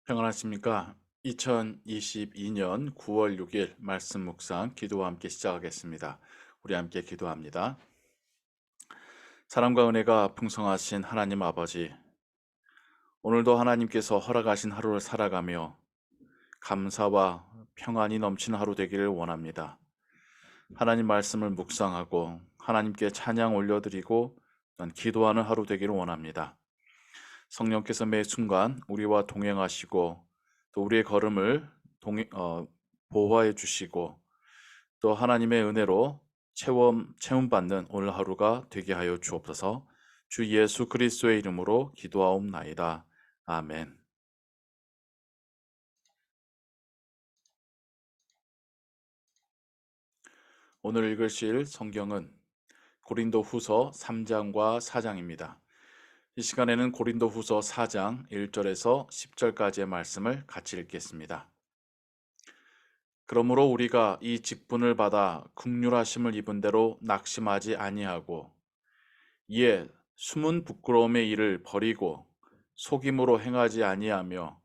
평안하십니까? 2022년 9월 6일 말씀 묵상 기도와 함께 시작하겠습니다. 우리 함께 기도합니다. 사랑과 은혜가 풍성하신 하나님 아버지, 오늘도 하나님께서 허락하신 하루를 살아가며 감사와 평안이 넘치는 하루 되기를 원합니다. 하나님 말씀을 묵상하고 하나님께 찬양 올려드리고 또한 기도하는 하루 되기를 원합니다. 성령께서 매 순간 우리와 동행하시고 또 우리의 걸음을 보호해 주시고 또 하나님의 은혜로 체험받는 오늘 하루가 되게 하여 주옵소서. 주 예수 그리스도의 이름으로 기도하옵나이다. 아멘. 오늘 읽으실 성경은 고린도 후서 3장과 4장입니다. 이 시간에는 고린도 후서 4장 1절에서 10절까지의 말씀을 같이 읽겠습니다. 그러므로 우리가 이 직분을 받아 긍휼하심을 입은 대로 낙심하지 아니하고 이에 숨은 부끄러움의 일을 버리고 속임으로 행하지 아니하며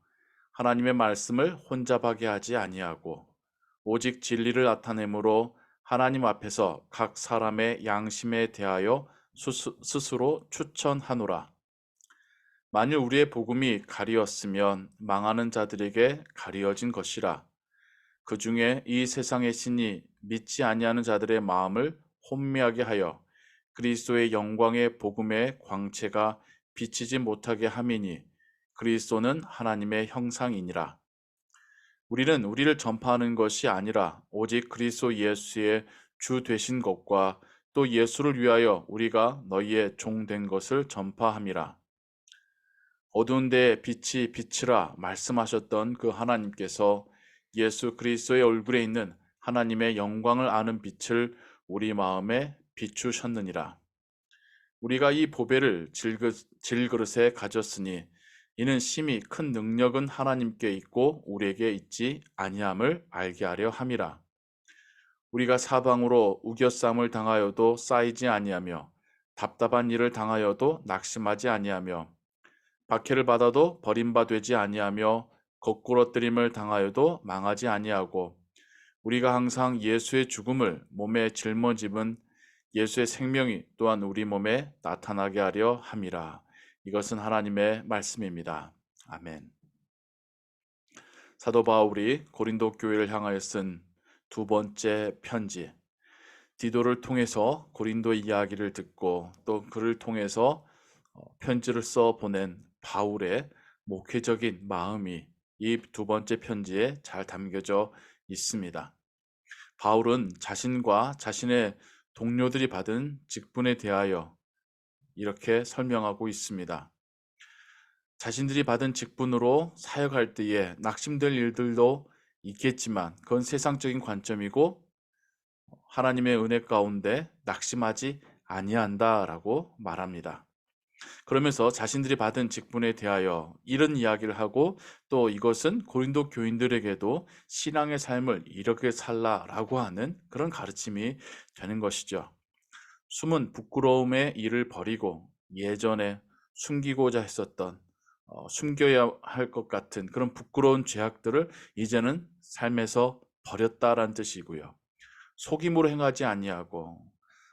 하나님의 말씀을 혼잡하게 하지 아니하고 오직 진리를 나타내므로 하나님 앞에서 각 사람의 양심에 대하여 스스로 추천하노라. 만일 우리의 복음이 가리었으면 망하는 자들에게 가리어진 것이라. 그 중에 이 세상의 신이 믿지 아니하는 자들의 마음을 혼미하게 하여 그리스도의 영광의 복음의 광채가 비치지 못하게 함이니 그리스도는 하나님의 형상이니라. 우리는 우리를 전파하는 것이 아니라 오직 그리스도 예수의 주 되신 것과 또 예수를 위하여 우리가 너희의 종 된 것을 전파함이라. 어두운 데에 빛이 비치라 말씀하셨던 그 하나님께서 예수 그리스도의 얼굴에 있는 하나님의 영광을 아는 빛을 우리 마음에 비추셨느니라. 우리가 이 보배를 질그릇에 가졌으니 이는 심히 큰 능력은 하나님께 있고 우리에게 있지 아니함을 알게 하려 함이라. 우리가 사방으로 우겨쌈을 당하여도 쌓이지 아니하며 답답한 일을 당하여도 낙심하지 아니하며 박해를 받아도 버림받지 아니하며 거꾸러뜨림을 당하여도 망하지 아니하고 우리가 항상 예수의 죽음을 몸에 짊어집은 예수의 생명이 또한 우리 몸에 나타나게 하려 함이라. 이것은 하나님의 말씀입니다. 아멘. 사도 바울이 고린도 교회를 향하여 쓴 두 번째 편지, 디도를 통해서 고린도 이야기를 듣고 또 그를 통해서 편지를 써 보낸 바울의 목회적인 마음이 이 두 번째 편지에 잘 담겨져 있습니다. 바울은 자신과 자신의 동료들이 받은 직분에 대하여 이렇게 설명하고 있습니다. 자신들이 받은 직분으로 사역할 때에 낙심될 일들도 있겠지만 그건 세상적인 관점이고 하나님의 은혜 가운데 낙심하지 아니한다라고 말합니다. 그러면서 자신들이 받은 직분에 대하여 이런 이야기를 하고 또 이것은 고린도 교인들에게도 신앙의 삶을 이렇게 살라라고 하는 그런 가르침이 되는 것이죠. 숨은 부끄러움의 일을 버리고 예전에 숨기고자 했었던 숨겨야 할 것 같은 그런 부끄러운 죄악들을 이제는 삶에서 버렸다라는 뜻이고요. 속임으로 행하지 아니하고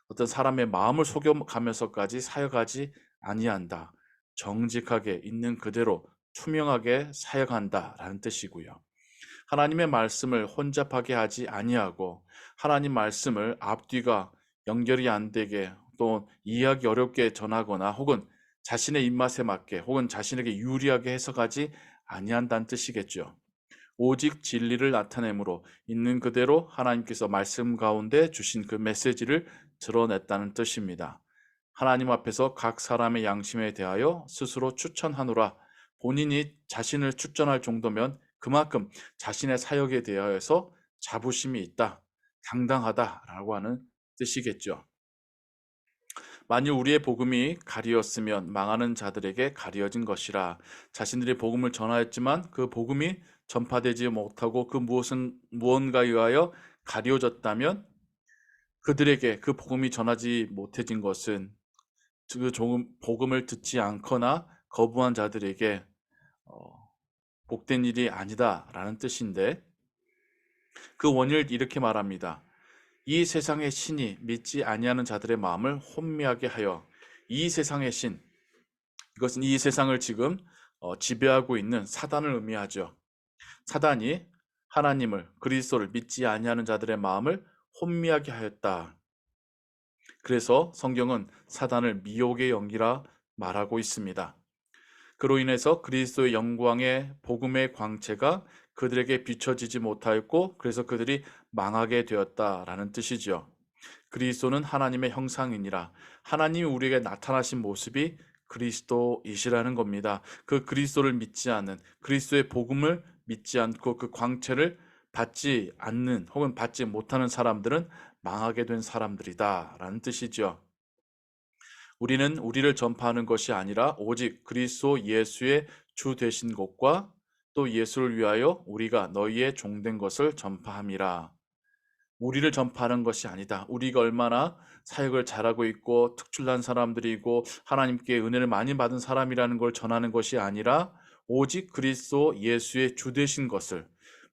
어떤 사람의 마음을 속여가면서까지 사역하지 아니한다. 정직하게 있는 그대로 투명하게 사역한다라는 뜻이고요. 하나님의 말씀을 혼잡하게 하지 아니하고 하나님 말씀을 앞뒤가 연결이 안 되게 또 이해하기 어렵게 전하거나 혹은 자신의 입맛에 맞게 혹은 자신에게 유리하게 해석하지 아니한다는 뜻이겠죠. 오직 진리를 나타내므로 있는 그대로 하나님께서 말씀 가운데 주신 그 메시지를 드러냈다는 뜻입니다. 하나님 앞에서 각 사람의 양심에 대하여 스스로 추천하노라. 본인이 자신을 추천할 정도면 그만큼 자신의 사역에 대하여서 자부심이 있다, 당당하다라고 하는 뜻이겠죠. 만일 우리의 복음이 가리었으면 망하는 자들에게 가리어진 것이라. 자신들이 복음을 전하였지만 그 복음이 전파되지 못하고 그 무언가에 의하여 가리워졌다면 그들에게 그 복음이 전하지 못해진 것은 그 복음을 듣지 않거나 거부한 자들에게 복된 일이 아니다라는 뜻인데 그 원인을 이렇게 말합니다. 이 세상의 신이 믿지 아니하는 자들의 마음을 혼미하게 하여 이 세상의 신, 이것은 이 세상을 지금 지배하고 있는 사단을 의미하죠. 사단이 하나님을 그리스도를 믿지 아니하는 자들의 마음을 혼미하게 하였다. 그래서 성경은 사단을 미혹의 영이라 말하고 있습니다. 그로 인해서 그리스도의 영광의 복음의 광채가 그들에게 비춰지지 못하였고 그래서 그들이 망하게 되었다라는 뜻이죠. 그리스도는 하나님의 형상이니라. 하나님이 우리에게 나타나신 모습이 그리스도이시라는 겁니다. 그 그리스도를 믿지 않는, 그리스도의 복음을 믿지 않고 그 광채를 받지 않는 혹은 받지 못하는 사람들은 망하게 된 사람들이다라는 뜻이죠. 우리는 우리를 전파하는 것이 아니라 오직 그리스도 예수의 주 되신 것과 또 예수를 위하여 우리가 너희의 종된 것을 전파함이라. 우리를 전파하는 것이 아니다. 우리가 얼마나 사역을 잘하고 있고 특출난 사람들이고 하나님께 은혜를 많이 받은 사람이라는 걸 전하는 것이 아니라 오직 그리스도 예수의 주 되신 것을,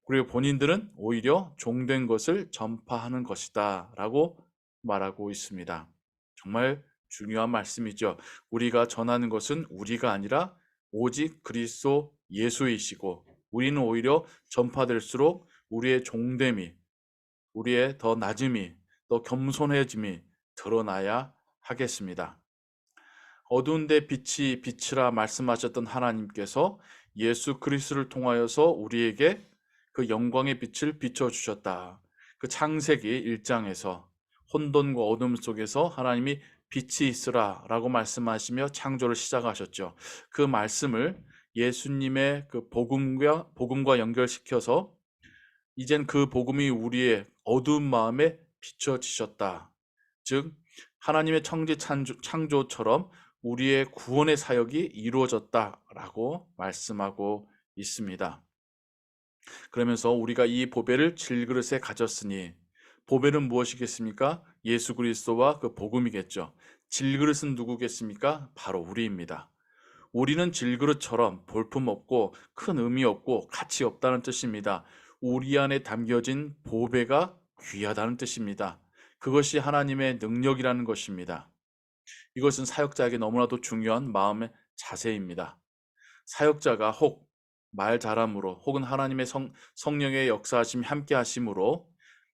그리고 본인들은 오히려 종된 것을 전파하는 것이다 라고 말하고 있습니다. 정말 중요한 말씀이죠. 우리가 전하는 것은 우리가 아니라 오직 그리스도 예수이시고 우리는 오히려 전파될수록 우리의 종됨이, 우리의 더 낮음이, 더 겸손해짐이 드러나야 하겠습니다. 어두운 데 빛이 빛이라 말씀하셨던 하나님께서 예수 그리스도를 통하여서 우리에게 그 영광의 빛을 비춰주셨다. 그 창세기 1장에서 혼돈과 어둠 속에서 하나님이 빛이 있으라 라고 말씀하시며 창조를 시작하셨죠. 그 말씀을 예수님의 그 복음과 연결시켜서 이젠 그 복음이 우리의 어두운 마음에 비춰지셨다. 즉 하나님의 창조처럼 우리의 구원의 사역이 이루어졌다라고 말씀하고 있습니다. 그러면서 우리가 이 보배를 질그릇에 가졌으니, 보배는 무엇이겠습니까? 예수 그리스도와 그 복음이겠죠. 질그릇은 누구겠습니까? 바로 우리입니다. 우리는 질그릇처럼 볼품없고 큰 의미 없고 가치 없다는 뜻입니다. 우리 안에 담겨진 보배가 귀하다는 뜻입니다. 그것이 하나님의 능력이라는 것입니다. 이것은 사역자에게 너무나도 중요한 마음의 자세입니다. 사역자가 혹 말 잘함으로 혹은 하나님의 성령의 역사하심이 함께 하심으로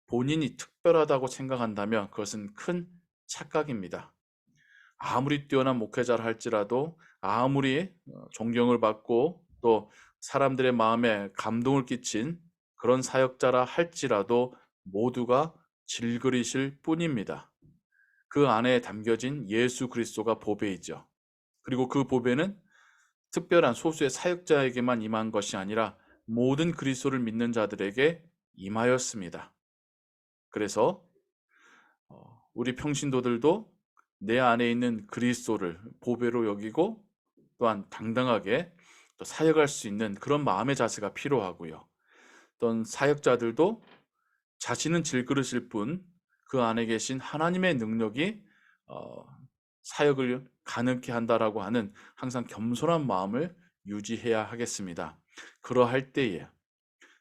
본인이 특별하다고 생각한다면 그것은 큰 착각입니다. 아무리 뛰어난 목회자를 할지라도 아무리 존경을 받고 또 사람들의 마음에 감동을 끼친 그런 사역자라 할지라도 모두가 질그릇일 뿐입니다. 그 안에 담겨진 예수 그리스도가 보배이죠. 그리고 그 보배는 특별한 소수의 사역자에게만 임한 것이 아니라 모든 그리스도를 믿는 자들에게 임하였습니다. 그래서 우리 평신도들도 내 안에 있는 그리스도를 보배로 여기고 또한 당당하게 또 사역할 수 있는 그런 마음의 자세가 필요하고요. 또한 사역자들도 자신은 질그릇일 뿐 그 안에 계신 하나님의 능력이 사역을 가능케 한다라고 하는 항상 겸손한 마음을 유지해야 하겠습니다. 그러할 때에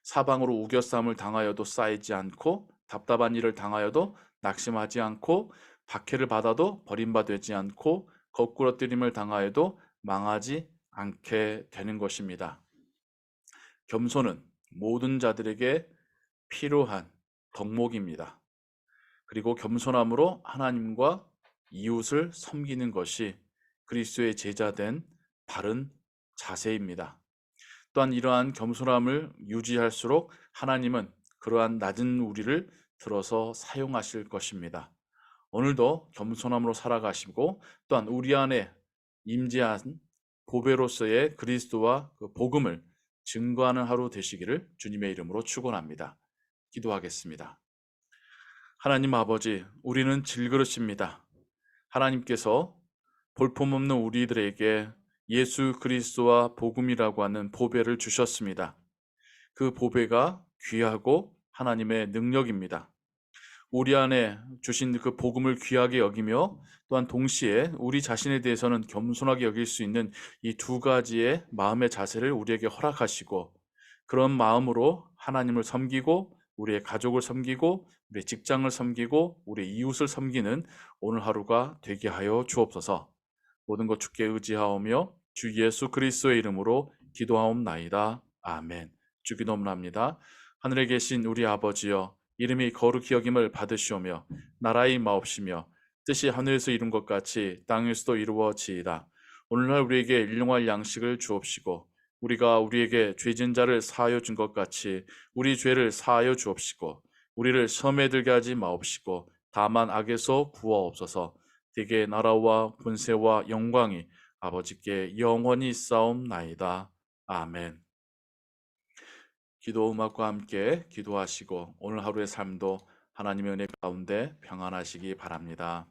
사방으로 우겨쌈을 당하여도 쌓이지 않고 답답한 일을 당하여도 낙심하지 않고 박해를 받아도 버림받지 않고 거꾸러뜨림을 당하여도 망하지 않게 되는 것입니다. 겸손은 모든 자들에게 필요한 덕목입니다. 그리고 겸손함으로 하나님과 이웃을 섬기는 것이 그리스도의 제자된 바른 자세입니다. 또한 이러한 겸손함을 유지할수록 하나님은 그러한 낮은 우리를 들어서 사용하실 것입니다. 오늘도 겸손함으로 살아가시고 또한 우리 안에 임재한 보배로서의 그리스도와 그 복음을 증거하는 하루 되시기를 주님의 이름으로 축원합니다. 기도하겠습니다. 하나님 아버지, 우리는 질그릇입니다. 하나님께서 볼품없는 우리들에게 예수 그리스도와 복음이라고 하는 보배를 주셨습니다. 그 보배가 귀하고 하나님의 능력입니다. 우리 안에 주신 그 복음을 귀하게 여기며 또한 동시에 우리 자신에 대해서는 겸손하게 여길 수 있는 이 두 가지의 마음의 자세를 우리에게 허락하시고 그런 마음으로 하나님을 섬기고 우리의 가족을 섬기고 우리의 직장을 섬기고 우리의 이웃을 섬기는 오늘 하루가 되게 하여 주옵소서. 모든 것 주께 의지하오며 주 예수 그리스도의 이름으로 기도하옵나이다. 아멘. 주기 너무납니다. 하늘에 계신 우리 아버지여, 이름이 거룩히 여김을 받으시오며 나라의 임하옵시며 뜻이 하늘에서 이룬 것 같이 땅에서도 이루어지이다. 오늘날 우리에게 일용할 양식을 주옵시고 우리가 우리에게 죄진 자를 사하여 준 것 같이 우리 죄를 사하여 주옵시고 우리를 시험에 들게 하지 마옵시고 다만 악에서 구하옵소서. 대개 나라와 권세와 영광이 아버지께 영원히 있사옵나이다. 아멘. 기도 음악과 함께 기도하시고 오늘 하루의 삶도 하나님의 은혜 가운데 평안하시기 바랍니다.